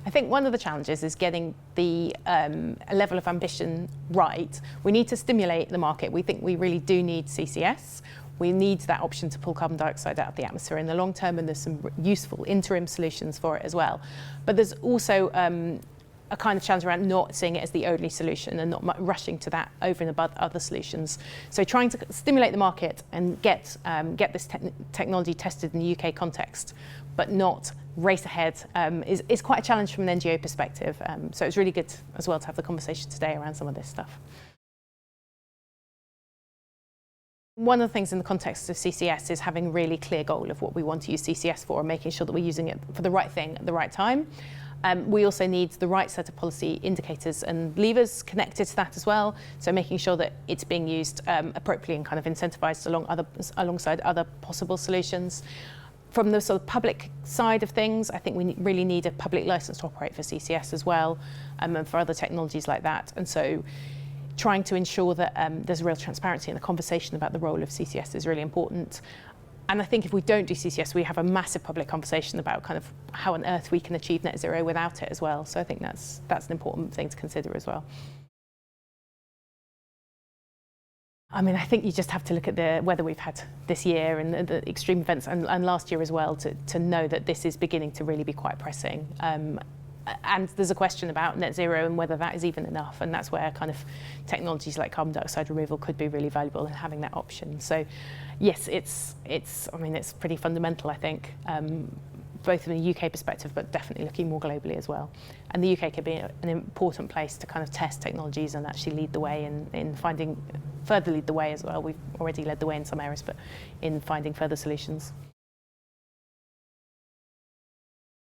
I think one of the challenges is getting the level of ambition right. We need to stimulate the market. We think we really do need CCS. We need that option to pull carbon dioxide out of the atmosphere in the long term, and there's some useful interim solutions for it as well. But there's also a kind of challenge around not seeing it as the only solution and not rushing to that over and above other solutions. So trying to stimulate the market and get this technology tested in the UK context, but not race ahead, is quite a challenge from an NGO perspective. So it's really good as well to have the conversation today around some of this stuff. One of the things in the context of CCS is having a really clear goal of what we want to use CCS for and making sure that we're using it for the right thing at the right time. We also need the right set of policy indicators and levers connected to that as well. So making sure that it's being used appropriately and kind of incentivised alongside other possible solutions. From the sort of public side of things, I think we really need a public licence to operate for CCS as well, and for other technologies like that. And so trying to ensure that there's real transparency in the conversation about the role of CCS is really important. And I think if we don't do CCS, we have a massive public conversation about kind of how on earth we can achieve net zero without it as well. So I think that's an important thing to consider as well. I mean, I think you just have to look at the weather we've had this year and the extreme events and last year as well to know that this is beginning to really be quite pressing. And there's a question about net zero and whether that is even enough, and that's where kind of technologies like carbon dioxide removal could be really valuable in having that option. So yes, it's pretty fundamental, I think, both from a UK perspective, but definitely looking more globally as well. And the UK could be an important place to kind of test technologies and actually lead the way in further lead the way as well. We've already led the way in some areas, but in finding further solutions.